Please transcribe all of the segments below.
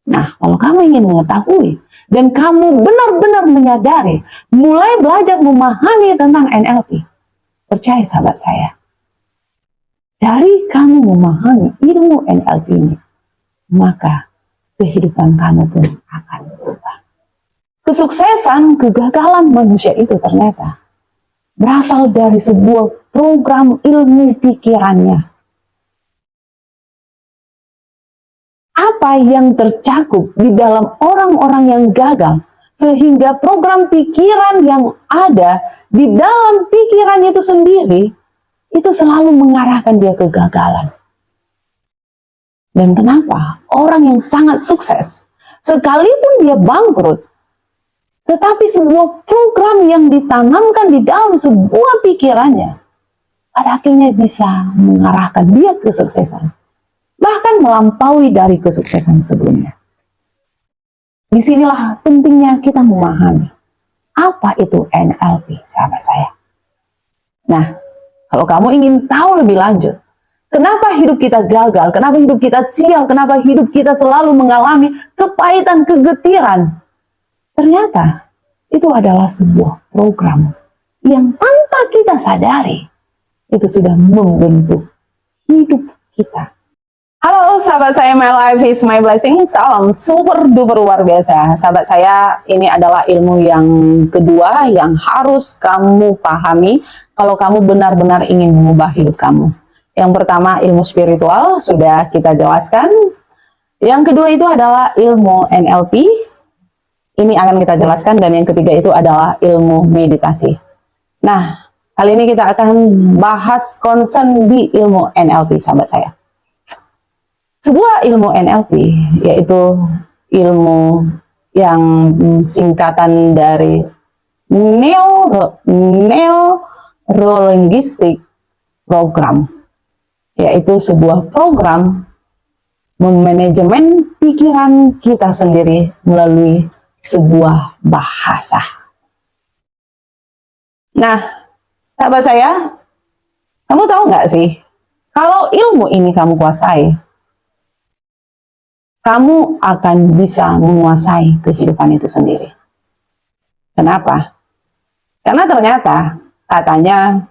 Nah, kalau kamu ingin mengetahui dan kamu benar-benar menyadari, mulai belajar memahami tentang NLP, percaya sahabat saya, dari kamu memahami ilmu NLP ini, maka kehidupan kamu pun akan berubah. Kesuksesan, kegagalan manusia itu ternyata berasal dari sebuah program ilmu pikirannya. Apa yang tercakup di dalam orang-orang yang gagal, sehingga program pikiran yang ada di dalam pikirannya itu sendiri, itu selalu mengarahkan dia ke kegagalan. Dan kenapa orang yang sangat sukses, sekalipun dia bangkrut, tetapi sebuah program yang ditanamkan di dalam sebuah pikirannya, pada akhirnya bisa mengarahkan dia ke kesuksesan, bahkan melampaui dari kesuksesan sebelumnya. Disinilah pentingnya kita memahami apa itu NLP, sahabat saya. Nah, kalau kamu ingin tahu lebih lanjut, kenapa hidup kita gagal, kenapa hidup kita sial, kenapa hidup kita selalu mengalami kepahitan, kegetiran, ternyata itu adalah sebuah program yang tanpa kita sadari, itu sudah membentuk hidup kita. Halo sahabat saya, my life is my blessing. Salam super duper luar biasa. Sahabat saya, ini adalah ilmu yang kedua yang harus kamu pahami kalau kamu benar-benar ingin mengubah hidup kamu. Yang pertama, ilmu spiritual, sudah kita jelaskan. Yang kedua itu adalah ilmu NLP. Ini akan kita jelaskan. Dan yang ketiga itu adalah ilmu meditasi. Nah, kali ini kita akan bahas concern di ilmu NLP, sahabat saya. Sebuah ilmu NLP, yaitu ilmu yang singkatan dari Neuro-Linguistic Program, yaitu sebuah program memanajemen pikiran kita sendiri melalui sebuah bahasa. Nah, sahabat saya, kamu tahu nggak sih, kalau ilmu ini kamu kuasai, kamu akan bisa menguasai kehidupan itu sendiri. Kenapa? Karena ternyata, katanya,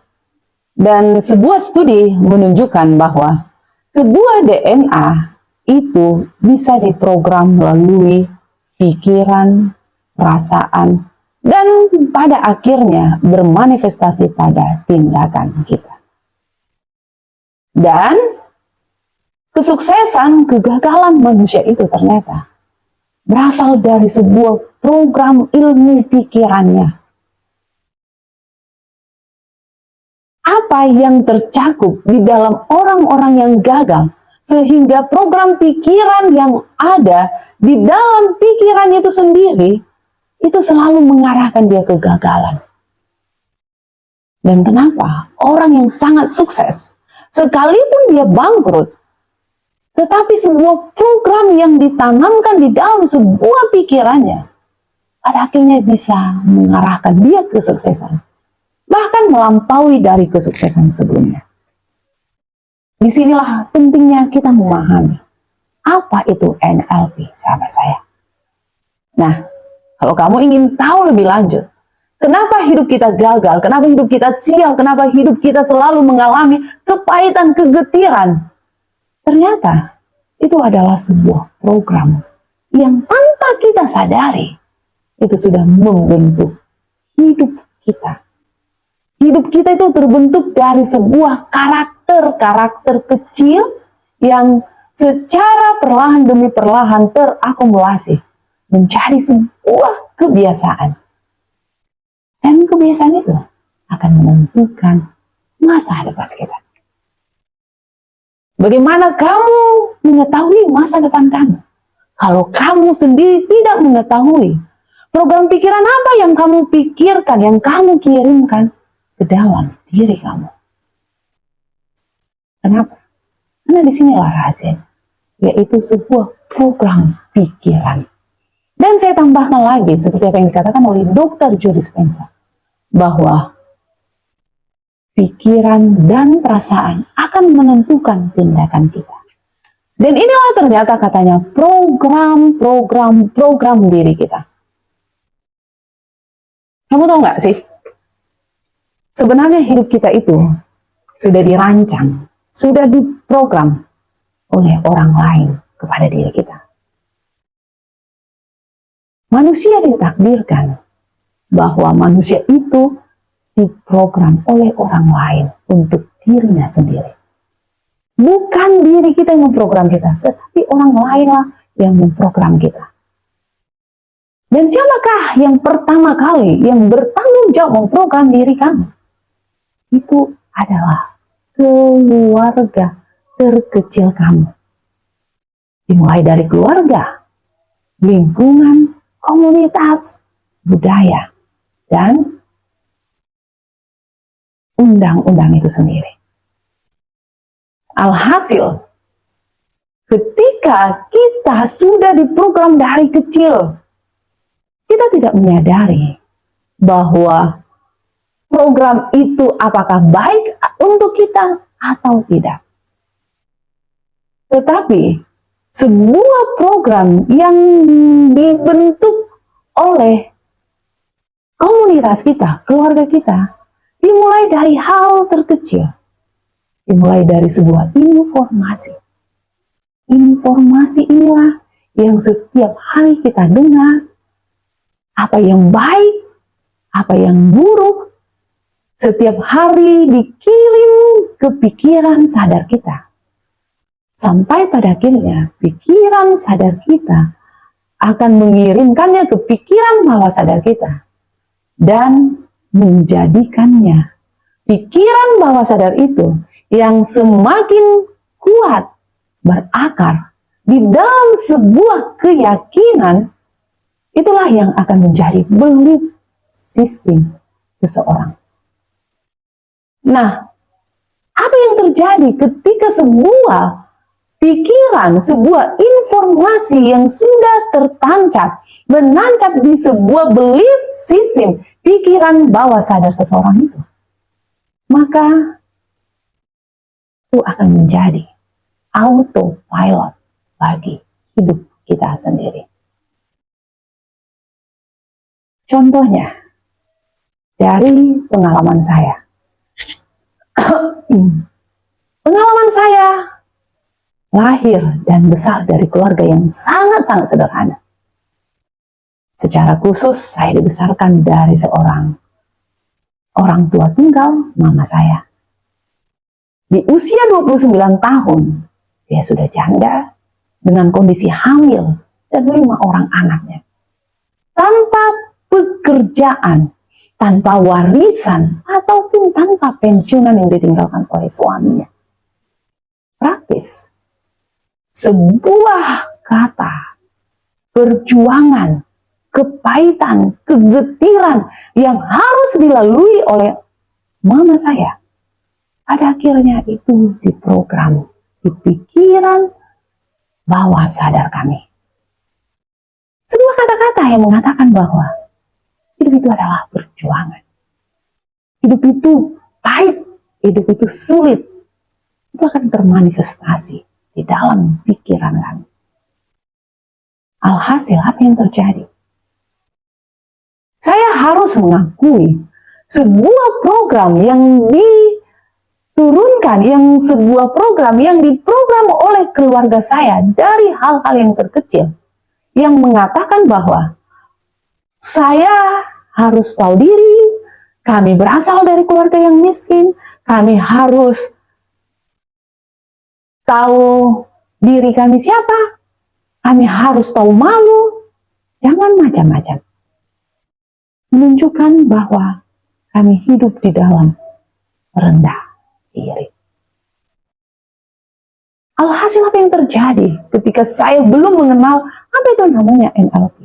dan sebuah studi menunjukkan bahwa sebuah DNA itu bisa diprogram melalui pikiran, perasaan, dan pada akhirnya bermanifestasi pada tindakan kita. Dan kesuksesan, kegagalan manusia itu ternyata berasal dari sebuah program ilmu pikirannya. Apa yang tercakup di dalam orang-orang yang gagal, sehingga program pikiran yang ada di dalam pikirannya itu sendiri, itu selalu mengarahkan dia ke kegagalan. Dan kenapa orang yang sangat sukses, sekalipun dia bangkrut, tetapi sebuah program yang ditanamkan di dalam sebuah pikirannya, pada akhirnya bisa mengarahkan dia ke kesuksesan, bahkan melampaui dari kesuksesan sebelumnya. Disinilah pentingnya kita memahami apa itu NLP, sahabat saya. Nah, kalau kamu ingin tahu lebih lanjut, kenapa hidup kita gagal, kenapa hidup kita sial, kenapa hidup kita selalu mengalami kepahitan, kegetiran, ternyata itu adalah sebuah program yang tanpa kita sadari, itu sudah membentuk hidup kita. Hidup kita itu terbentuk dari sebuah karakter kecil yang secara perlahan demi perlahan terakumulasi menjadi sebuah kebiasaan. Dan kebiasaan itu akan menentukan masa depan kita. Bagaimana kamu mengetahui masa depan kamu? Kalau kamu sendiri tidak mengetahui program pikiran apa yang kamu pikirkan, yang kamu kirimkan ke dalam diri kamu. Kenapa? Karena disinilah rahasia, yaitu sebuah program pikiran. Dan saya tambahkan lagi, seperti apa yang dikatakan oleh Dr. Joe Dispenza, bahwa pikiran dan perasaan akan menentukan tindakan kita. Dan inilah ternyata katanya program diri kita. Kamu tahu nggak sih? Sebenarnya hidup kita itu sudah dirancang, sudah diprogram oleh orang lain kepada diri kita. Manusia ditakdirkan bahwa manusia itu diprogram oleh orang lain untuk dirinya sendiri. Bukan diri kita yang memprogram kita, tetapi orang lainlah yang memprogram kita. Dan siapakah yang pertama kali yang bertanggung jawab memprogram diri kamu? Itu adalah keluarga terkecil kamu. Dimulai dari keluarga, lingkungan, komunitas, budaya, dan undang-undang itu sendiri. Alhasil, ketika kita sudah diprogram dari kecil, kita tidak menyadari bahwa program itu apakah baik untuk kita atau tidak. Tetapi sebuah program yang dibentuk oleh komunitas kita, keluarga kita, dimulai dari hal terkecil. Dimulai dari sebuah informasi. Informasi inilah yang setiap hari kita dengar, apa yang baik, apa yang buruk, setiap hari dikirim ke pikiran sadar kita. Sampai pada akhirnya pikiran sadar kita akan mengirimkannya ke pikiran bawah sadar kita. Dan menjadikannya pikiran bawah sadar itu yang semakin kuat berakar di dalam sebuah keyakinan. Itulah yang akan menjadi belief system seseorang. Nah, apa yang terjadi ketika sebuah pikiran, sebuah informasi yang sudah tertancap, menancap di sebuah belief system, pikiran bawah sadar seseorang itu? Maka itu akan menjadi autopilot bagi hidup kita sendiri. Contohnya, dari pengalaman saya. Pengalaman saya lahir dan besar dari keluarga yang sangat-sangat sederhana. Secara khusus, saya dibesarkan dari seorang orang tua tunggal, mama saya. Di usia 29 tahun, dia sudah janda dengan kondisi hamil dan 5 orang anaknya. Tanpa pekerjaan, tanpa warisan, ataupun tanpa pensiunan yang ditinggalkan oleh suaminya. Praktis. Sebuah kata, perjuangan, kepahitan, kegetiran yang harus dilalui oleh mama saya. Pada akhirnya itu diprogram di pikiran bawah sadar kami. Sebuah kata-kata yang mengatakan bahwa hidup itu adalah perjuangan. Hidup itu pahit, hidup itu sulit. Itu akan termanifestasi di dalam pikiran kami. Alhasil, apa yang terjadi? Saya harus mengakui sebuah program yang diturunkan, sebuah program yang diprogram oleh keluarga saya dari hal-hal yang terkecil, yang mengatakan bahwa saya harus tahu diri, kami berasal dari keluarga yang miskin, kami harus tahu diri kami siapa, kami harus tahu malu, jangan macam-macam. Menunjukkan bahwa kami hidup di dalam rendah diri. Alhasil apa yang terjadi ketika saya belum mengenal apa itu namanya NLP?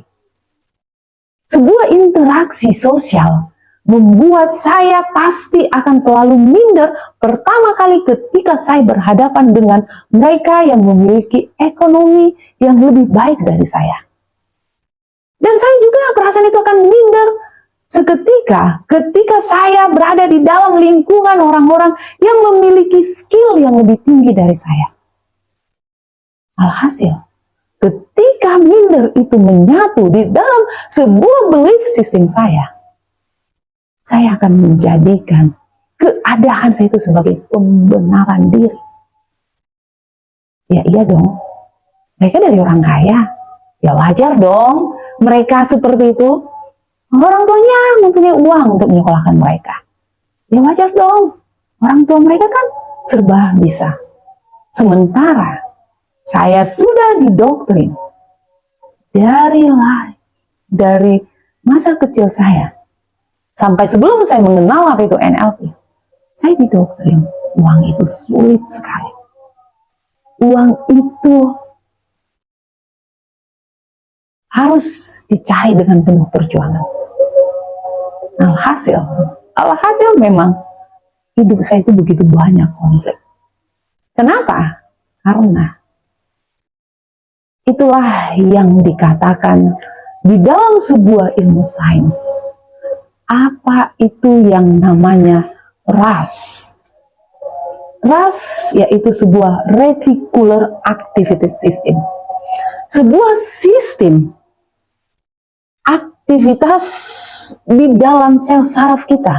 Sebuah interaksi sosial membuat saya pasti akan selalu minder pertama kali ketika saya berhadapan dengan mereka yang memiliki ekonomi yang lebih baik dari saya. Dan saya juga perasaan itu akan minder seketika ketika saya berada di dalam lingkungan orang-orang yang memiliki skill yang lebih tinggi dari saya. Alhasil, ketika minder itu menyatu di dalam sebuah belief system saya akan menjadikan keadaan saya itu sebagai pembenaran diri. Ya iya dong, mereka dari orang kaya, ya wajar dong mereka seperti itu. Orang tuanya mempunyai uang untuk menyekolahkan mereka, ya wajar dong, orang tua mereka kan serba bisa. Sementara saya sudah didoktrin dari masa kecil saya sampai sebelum saya mengenal apa itu NLP, saya didoktrin uang itu sulit sekali. Uang itu harus dicari dengan penuh perjuangan. Alhasil memang hidup saya itu begitu banyak konflik. Kenapa? Karena itulah yang dikatakan di dalam sebuah ilmu sains. Apa itu yang namanya RAS? RAS yaitu sebuah Reticular Activity System. Sebuah sistem aktivitas di dalam sel saraf kita,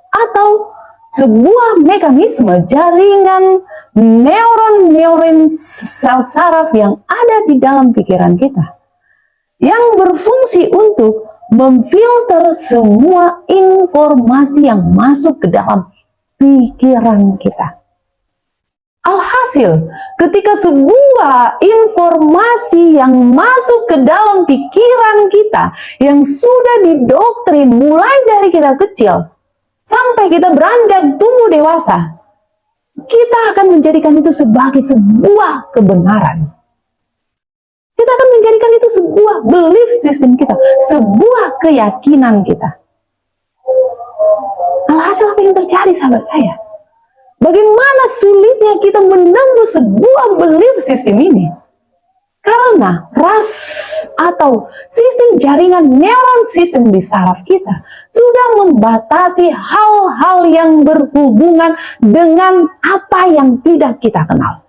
atau sebuah mekanisme jaringan neuron sel saraf yang ada di dalam pikiran kita, yang berfungsi untuk memfilter semua informasi yang masuk ke dalam pikiran kita. Alhasil, ketika sebuah informasi yang masuk ke dalam pikiran kita, yang sudah didoktrin mulai dari kita kecil, sampai kita beranjak tumbuh dewasa, kita akan menjadikan itu sebagai sebuah kebenaran. Kita akan menjadikan itu sebuah belief system kita, sebuah keyakinan kita. Alhasil apa yang terjadi, sahabat saya? Bagaimana sulitnya kita menembus sebuah belief system ini? Karena RAS atau sistem jaringan neuron sistem di saraf kita sudah membatasi hal-hal yang berhubungan dengan apa yang tidak kita kenal.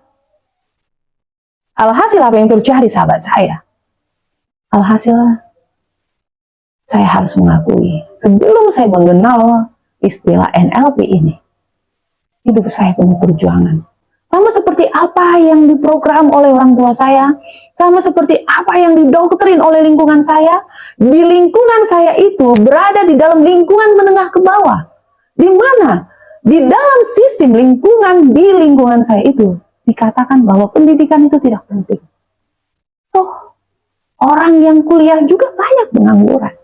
Alhasil apa yang terjadi, sahabat saya? Alhasil saya harus mengakui, sebelum saya mengenal istilah NLP ini, hidup saya penuh perjuangan. Sama seperti apa yang diprogram oleh orang tua saya, sama seperti apa yang didoktrin oleh lingkungan saya. Di lingkungan saya itu berada di dalam lingkungan menengah ke bawah, di mana di dalam sistem lingkungan di lingkungan saya itu dikatakan bahwa pendidikan itu tidak penting. Toh orang yang kuliah juga banyak pengangguran.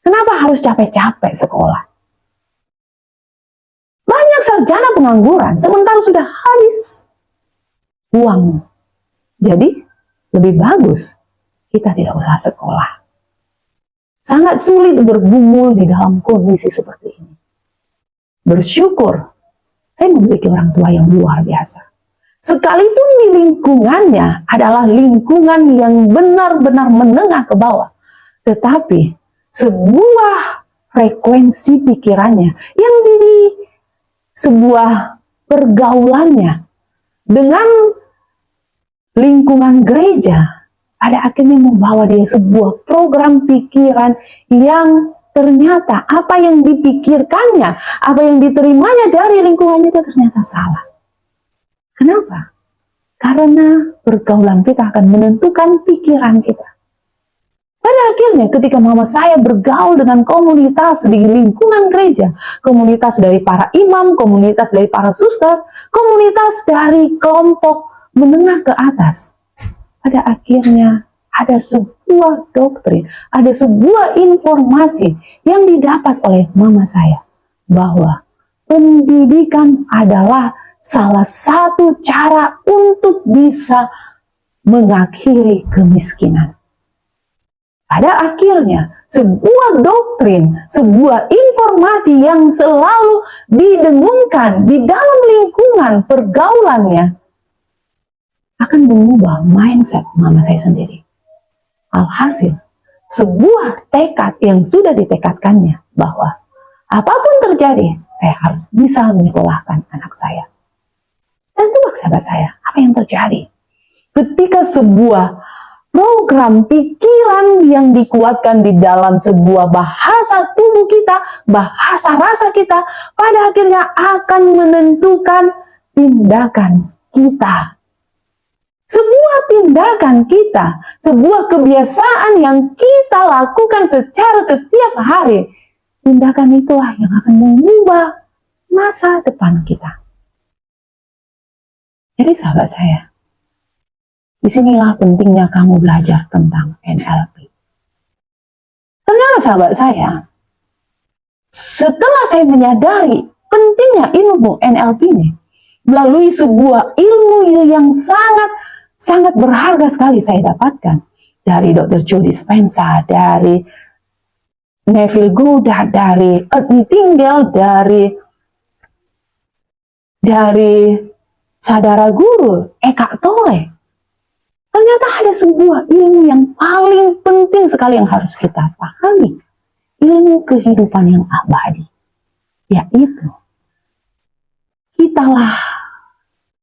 Kenapa harus capek-capek sekolah? Banyak sarjana pengangguran, sementara sudah habis uang. Jadi, lebih bagus kita tidak usah sekolah. Sangat sulit bergumul di dalam kondisi seperti ini. Bersyukur, saya memiliki orang tua yang luar biasa. Sekalipun di lingkungannya adalah lingkungan yang benar-benar menengah ke bawah, tetapi sebuah frekuensi pikirannya yang sebuah pergaulannya dengan lingkungan gereja pada akhirnya membawa dia sebuah program pikiran yang ternyata apa yang dipikirkannya, apa yang diterimanya dari lingkungan itu ternyata salah. Kenapa? Karena pergaulan kita akan menentukan pikiran kita. Pada akhirnya ketika mama saya bergaul dengan komunitas di lingkungan gereja, komunitas dari para imam, komunitas dari para suster, komunitas dari kelompok menengah ke atas, pada akhirnya ada sebuah doktrin, ada sebuah informasi yang didapat oleh mama saya, bahwa pendidikan adalah salah satu cara untuk bisa mengakhiri kemiskinan. Pada akhirnya, sebuah doktrin, sebuah informasi yang selalu didengungkan di dalam lingkungan pergaulannya akan mengubah mindset mama saya sendiri. Alhasil, sebuah tekad yang sudah ditekadkannya bahwa apapun terjadi, saya harus bisa menyekolahkan anak saya. Dan tebak sahabat saya, apa yang terjadi? Ketika sebuah program pikiran yang dikuatkan di dalam sebuah bahasa tubuh kita, bahasa rasa kita, pada akhirnya akan menentukan tindakan kita. Sebuah tindakan kita, sebuah kebiasaan yang kita lakukan secara setiap hari, tindakan itulah yang akan mengubah masa depan kita. Jadi sahabat saya, disinilah pentingnya kamu belajar tentang NLP. Ternyata sahabat saya, setelah saya menyadari pentingnya ilmu NLP ini, melalui sebuah ilmu yang sangat berharga sekali saya dapatkan dari Dr. Joe Dispenza, dari Neville Goddard, dari Art Nightingale, dari Sadara Guru, Eckhart Tolle. Ternyata ada sebuah ilmu yang paling penting sekali yang harus kita pahami. Ilmu kehidupan yang abadi. Yaitu, kitalah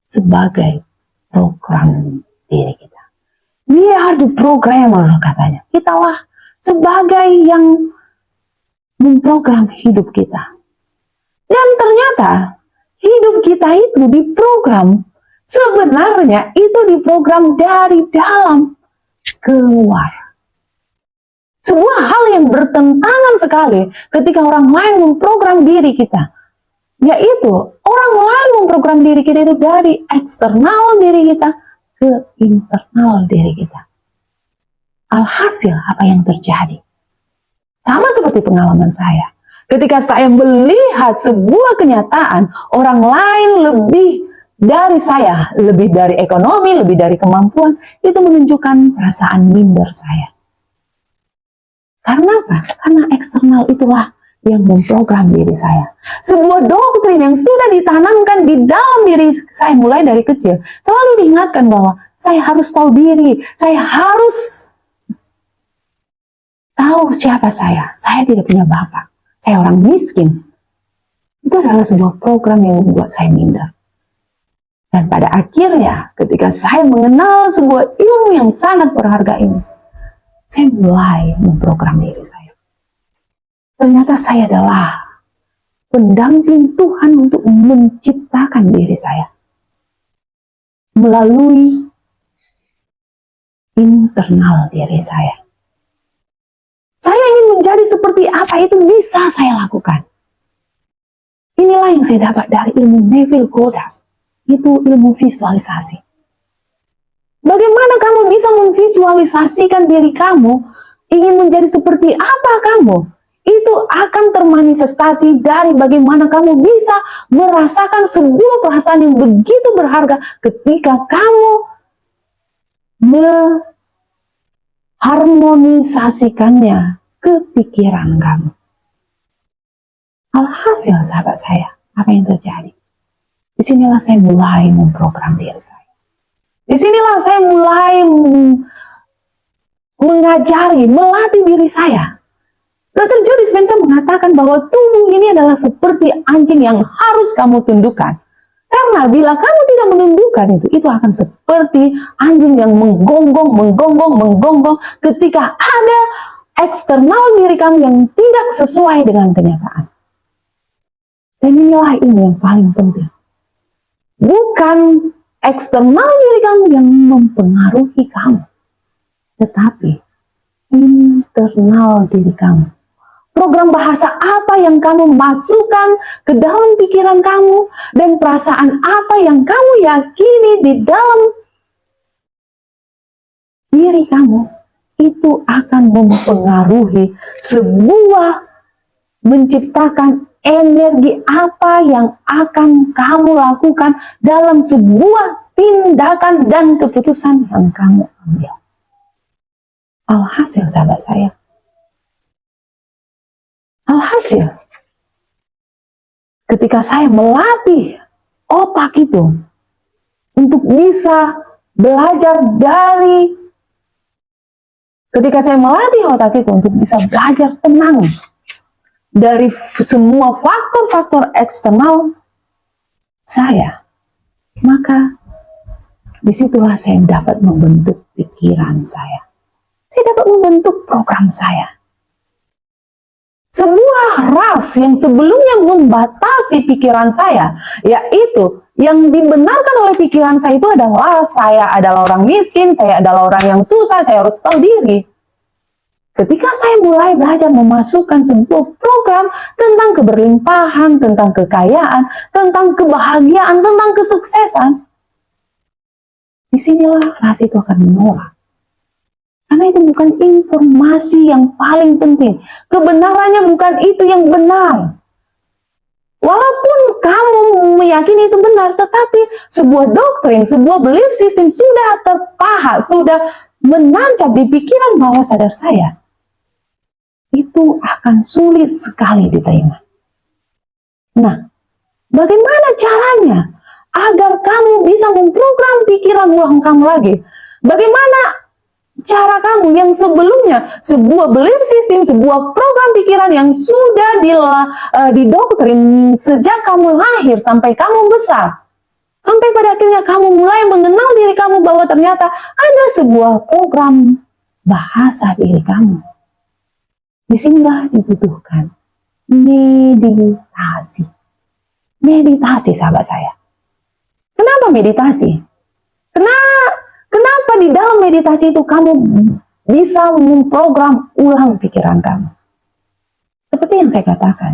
sebagai program diri kita. We are the programmer, katanya. Kitalah sebagai yang memprogram hidup kita. Dan ternyata hidup kita itu diprogram, sebenarnya itu diprogram dari dalam keluar. Sebuah hal yang bertentangan sekali ketika orang lain memprogram diri kita. Yaitu orang lain memprogram diri kita itu dari eksternal diri kita ke internal diri kita. Alhasil apa yang terjadi? Sama seperti pengalaman saya. Ketika saya melihat sebuah kenyataan, orang lain lebih dari saya, lebih dari ekonomi, lebih dari kemampuan, itu menunjukkan perasaan minder saya. Karena apa? Karena eksternal itulah yang memprogram diri saya. Sebuah doktrin yang sudah ditanamkan di dalam diri saya mulai dari kecil, selalu diingatkan bahwa saya harus tahu diri, saya harus tahu siapa saya. Saya tidak punya bapak, saya orang miskin. Itu adalah sebuah program yang membuat saya minder. Dan pada akhirnya, ketika saya mengenal sebuah ilmu yang sangat berharga ini, saya mulai memprogram diri saya. Ternyata saya adalah pendamping Tuhan untuk menciptakan diri saya melalui internal diri saya. Saya ingin menjadi seperti apa itu bisa saya lakukan. Inilah yang saya dapat dari ilmu Neville Goddard. Itu ilmu visualisasi. Bagaimana kamu bisa memvisualisasikan diri kamu ingin menjadi seperti apa kamu? Itu akan termanifestasi dari bagaimana kamu bisa merasakan sebuah perasaan yang begitu berharga ketika kamu mengharmonisasikannya ke pikiran kamu. Alhasil sahabat saya, apa yang terjadi? Disinilah saya mulai memprogram diri saya. Disinilah saya mulai mengajari, melatih diri saya. Dr. Joe Dispenza mengatakan bahwa tubuh ini adalah seperti anjing yang harus kamu tundukkan. Karena bila kamu tidak menundukkan itu akan seperti anjing yang menggonggong ketika ada eksternal diri kamu yang tidak sesuai dengan kenyataan. Dan inilah ini yang paling penting. Bukan eksternal diri kamu yang mempengaruhi kamu, tetapi internal diri kamu. Program bahasa apa yang kamu masukkan ke dalam pikiran kamu, dan perasaan apa yang kamu yakini di dalam diri kamu, itu akan mempengaruhi menciptakan energi apa yang akan kamu lakukan dalam sebuah tindakan dan keputusan yang kamu ambil. Alhasil sahabat saya, ketika saya melatih otak itu untuk bisa belajar tenang dari semua faktor-faktor eksternal saya, maka disitulah saya dapat membentuk pikiran saya. Saya dapat membentuk program saya. Sebuah ras yang sebelumnya membatasi pikiran saya, yaitu yang dibenarkan oleh pikiran saya itu adalah saya adalah orang miskin, saya adalah orang yang susah, saya harus tahu diri. Ketika saya mulai belajar memasukkan sebuah program tentang keberlimpahan, tentang kekayaan, tentang kebahagiaan, tentang kesuksesan, disinilah ras itu akan menolak. Karena itu bukan informasi yang paling penting. Kebenarannya bukan itu yang benar. Walaupun kamu meyakini itu benar, tetapi sebuah doktrin, sebuah belief system sudah terpahat, sudah menancap di pikiran bawah sadar saya, itu akan sulit sekali diterima. Nah, bagaimana caranya agar kamu bisa memprogram pikiran ulang kamu lagi? Bagaimana cara kamu yang sebelumnya sebuah belief system, sebuah program pikiran yang sudah didoktrin sejak kamu lahir sampai kamu besar, sampai pada akhirnya kamu mulai mengenal diri kamu bahwa ternyata ada sebuah program bahasa diri kamu. Disinilah dibutuhkan meditasi. Meditasi, sahabat saya. Kenapa meditasi? Kenapa di dalam meditasi itu kamu bisa memprogram ulang pikiran kamu? Seperti yang saya katakan,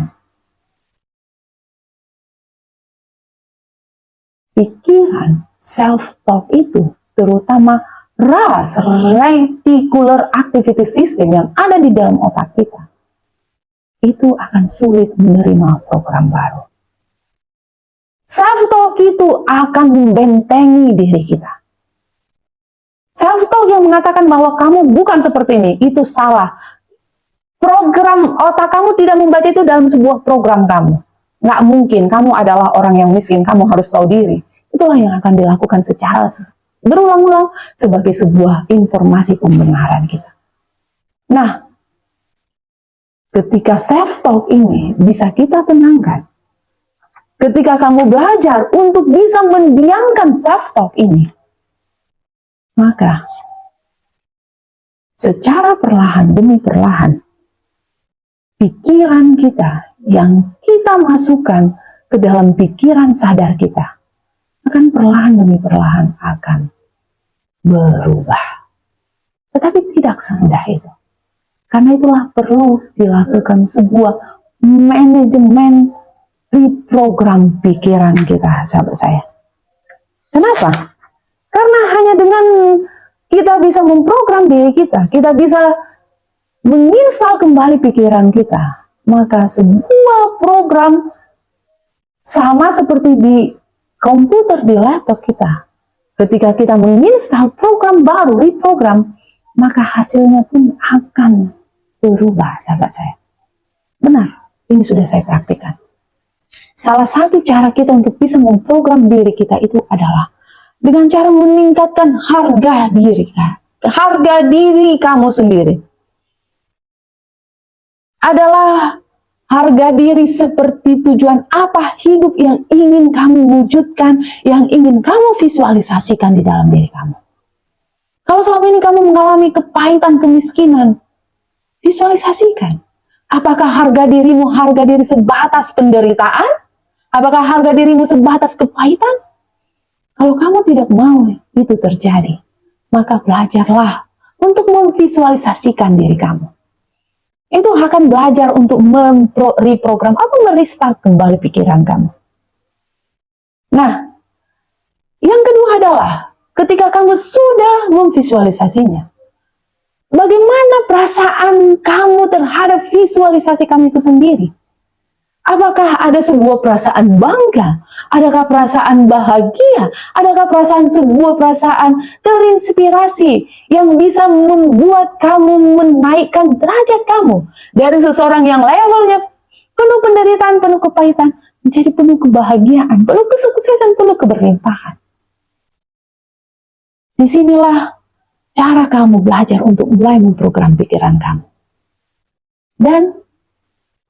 pikiran self-talk itu, terutama ras reticular activity system yang ada di dalam otak kita, itu akan sulit menerima program baru. Self-talk itu akan membentengi diri kita. Self-talk yang mengatakan bahwa kamu bukan seperti ini, itu salah. Program otak kamu tidak membaca itu dalam sebuah program kamu. Nggak mungkin, kamu adalah orang yang miskin, kamu harus tahu diri. Itulah yang akan dilakukan secara berulang-ulang sebagai sebuah informasi pembenaran kita. Nah, ketika self-talk ini bisa kita tenangkan, ketika kamu belajar untuk bisa mendiamkan self-talk ini, maka secara perlahan demi perlahan, pikiran kita yang kita masukkan ke dalam pikiran sadar kita akan perlahan demi perlahan akan berubah. Tetapi tidak semudah itu. Karena itulah perlu dilakukan sebuah manajemen reprogram pikiran kita, sahabat saya. Kenapa? Karena hanya dengan kita bisa memprogram diri kita, kita bisa menginstal kembali pikiran kita, maka sebuah program sama seperti di komputer, di laptop kita. Ketika kita menginstal program baru, reprogram, maka hasilnya pun akan berubah, sahabat saya. Benar, ini sudah saya praktikkan. Salah satu cara kita untuk bisa memprogram diri kita itu adalah dengan cara meningkatkan harga diri, harga diri kamu sendiri. Adalah harga diri seperti tujuan apa hidup yang ingin kamu wujudkan, yang ingin kamu visualisasikan di dalam diri kamu. Kalau selama ini kamu mengalami kepahitan, kemiskinan, visualisasikan. Apakah harga dirimu harga diri sebatas penderitaan? Apakah harga dirimu sebatas kepahitan? Kalau kamu tidak mau itu terjadi, maka belajarlah untuk memvisualisasikan diri kamu. Itu akan belajar untuk reprogram atau merestart kembali pikiran kamu. Nah, yang kedua adalah ketika kamu sudah memvisualisasinya, bagaimana perasaan kamu terhadap visualisasi kamu itu sendiri? Apakah ada sebuah perasaan bangga? Adakah perasaan bahagia? Adakah sebuah perasaan terinspirasi yang bisa membuat kamu menaikkan derajat kamu dari seseorang yang levelnya penuh penderitaan, penuh kepahitan, menjadi penuh kebahagiaan, penuh kesuksesan, penuh keberlimpahan? Disinilah cara kamu belajar untuk mulai memprogram pikiran kamu. Dan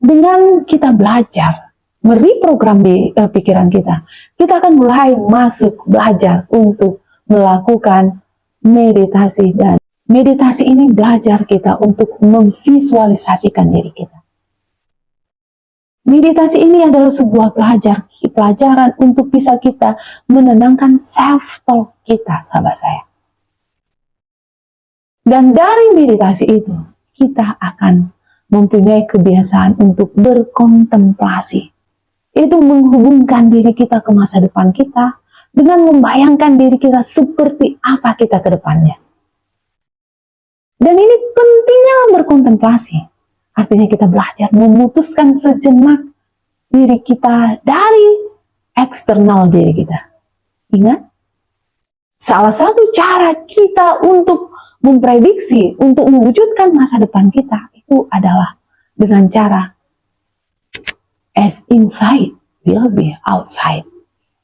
dengan kita belajar mereprogram di pikiran kita, kita akan mulai masuk belajar untuk melakukan meditasi, dan meditasi ini belajar kita untuk memvisualisasikan diri kita. Meditasi ini adalah sebuah pelajaran untuk bisa kita menenangkan self-talk kita, sahabat saya. Dan dari meditasi itu, kita akan mempunyai kebiasaan untuk berkontemplasi. Itu menghubungkan diri kita ke masa depan kita, dengan membayangkan diri kita seperti apa kita ke depannya. Dan ini pentingnya berkontemplasi. Artinya kita belajar memutuskan sejenak diri kita dari eksternal diri kita. Ingat, salah satu cara kita untuk memprediksi, untuk mewujudkan masa depan kita, itu adalah dengan cara as inside will be outside.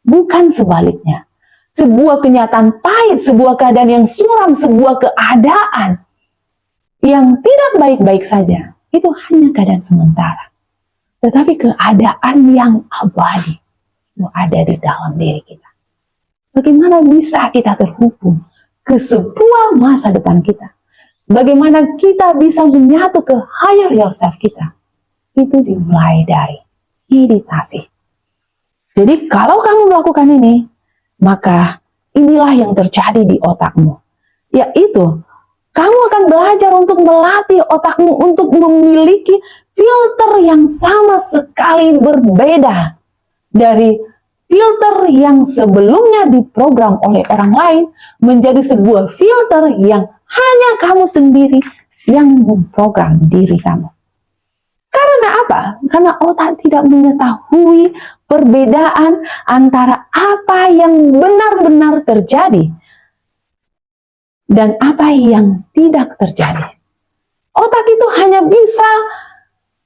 Bukan sebaliknya. Sebuah kenyataan pahit, sebuah keadaan yang suram, sebuah keadaan yang tidak baik-baik saja, itu hanya keadaan sementara. Tetapi keadaan yang abadi itu ada di dalam diri kita. Bagaimana bisa kita terhubung ke sebuah masa depan kita? Bagaimana kita bisa menyatu ke higher yourself kita? Itu dimulai dari meditasi. Jadi kalau kamu melakukan ini, maka inilah yang terjadi di otakmu. Yaitu, kamu akan belajar untuk melatih otakmu untuk memiliki filter yang sama sekali berbeda dari filter yang sebelumnya diprogram oleh orang lain menjadi sebuah filter yang hanya kamu sendiri yang memprogram diri kamu. Karena apa? Karena otak tidak mengetahui perbedaan antara apa yang benar-benar terjadi dan apa yang tidak terjadi. Otak itu hanya bisa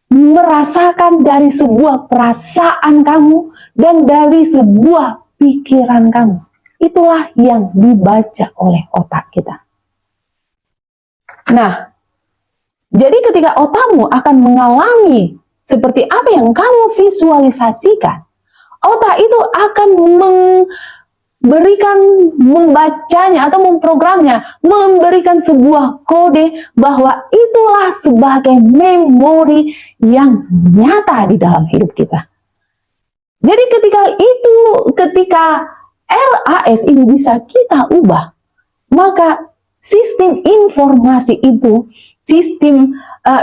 merasakan dari sebuah perasaan kamu dan dari sebuah pikiran kamu. Itulah yang dibaca oleh otak kita. Nah, jadi ketika otakmu akan mengalami seperti apa yang kamu visualisasikan, otak itu akan membacanya atau memprogramnya, memberikan sebuah kode bahwa itulah sebagai memori yang nyata di dalam hidup kita. Jadi ketika RAS ini bisa kita ubah, maka sistem informasi itu, sistem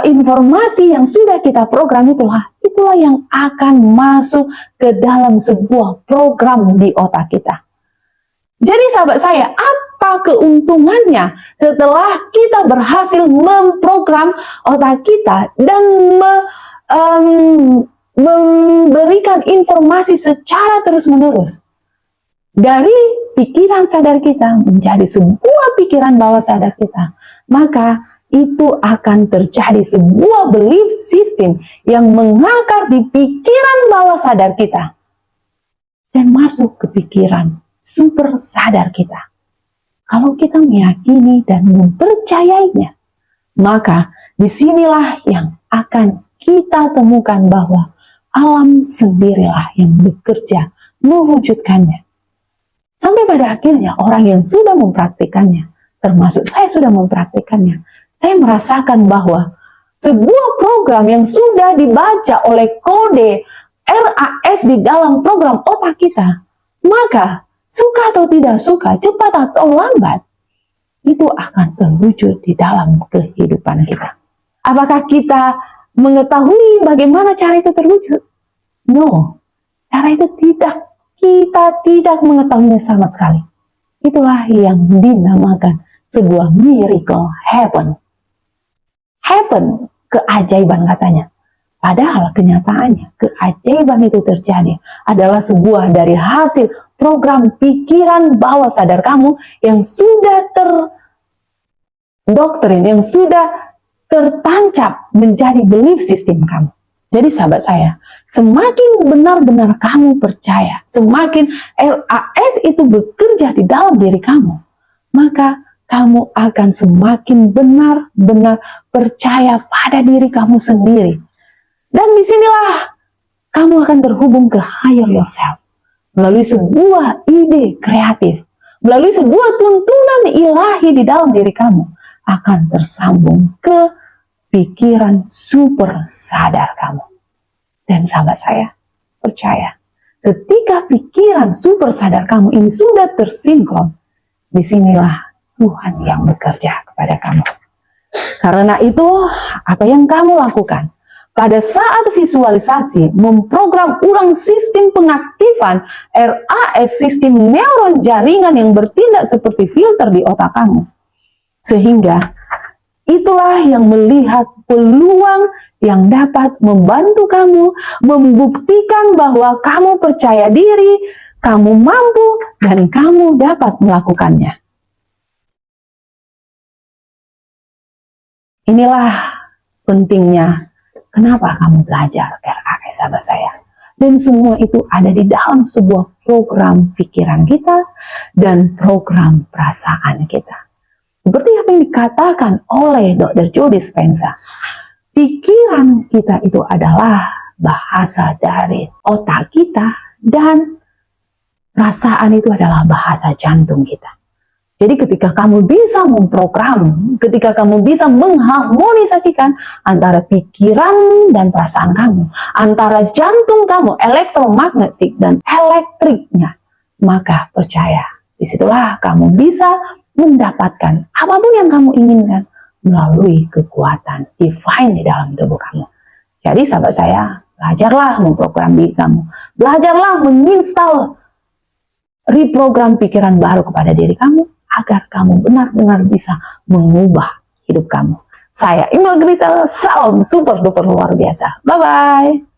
informasi yang sudah kita program itulah yang akan masuk ke dalam sebuah program di otak kita. Jadi sahabat saya, apa keuntungannya setelah kita berhasil memprogram otak kita dan memberikan informasi secara terus-menerus dari pikiran sadar kita menjadi sebuah pikiran bawah sadar kita, maka itu akan terjadi sebuah belief system yang mengakar di pikiran bawah sadar kita dan masuk ke pikiran super sadar kita. Kalau kita meyakini dan mempercayainya, maka disinilah yang akan kita temukan bahwa alam sendirilah yang bekerja mewujudkannya. Sampai pada akhirnya orang yang sudah mempraktikannya, termasuk saya sudah mempraktikannya, saya merasakan bahwa sebuah program yang sudah dibaca oleh kode RAS di dalam program otak kita, maka suka atau tidak suka, cepat atau lambat, itu akan terwujud di dalam kehidupan kita. Apakah kita mengetahui bagaimana cara itu terwujud? No, cara itu kita tidak mengetahuinya sama sekali. Itulah yang dinamakan sebuah miracle happen. Happen, keajaiban katanya. Padahal kenyataannya, keajaiban itu terjadi adalah sebuah dari hasil program pikiran bawah sadar kamu yang sudah terdoktrin, yang sudah tertancap menjadi belief system kamu. Jadi sahabat saya, semakin benar-benar kamu percaya, semakin RAS itu bekerja di dalam diri kamu, maka kamu akan semakin benar-benar percaya pada diri kamu sendiri. Dan disinilah kamu akan terhubung ke higher yourself melalui sebuah ide kreatif, melalui sebuah tuntunan ilahi di dalam diri kamu, akan tersambung ke pikiran super sadar kamu. Dan sahabat saya, percaya, ketika pikiran super sadar kamu ini sudah tersinkron, disinilah Tuhan yang bekerja kepada kamu. Karena itu, apa yang kamu lakukan pada saat visualisasi, memprogram ulang sistem pengaktifan RAS, sistem neuron jaringan yang bertindak seperti filter di otak kamu. Sehingga itulah yang melihat peluang yang dapat membantu kamu membuktikan bahwa kamu percaya diri, kamu mampu, dan kamu dapat melakukannya. Inilah pentingnya kenapa kamu belajar RAS, sahabat saya. Dan semua itu ada di dalam sebuah program pikiran kita dan program perasaan kita. Seperti apa yang dikatakan oleh Dr. Joe Dispenza, pikiran kita itu adalah bahasa dari otak kita dan perasaan itu adalah bahasa jantung kita. Jadi ketika kamu bisa memprogram, ketika kamu bisa mengharmonisasikan antara pikiran dan perasaan kamu, antara jantung kamu, elektromagnetik dan elektriknya, maka percaya, disitulah kamu bisa mendapatkan apapun yang kamu inginkan melalui kekuatan divine di dalam tubuh kamu. Jadi sahabat saya, belajarlah memprogram diri kamu, belajarlah menginstal reprogram pikiran baru kepada diri kamu, agar kamu benar-benar bisa mengubah hidup kamu. Saya Imel Grisel, salam super duper luar biasa. Bye-bye.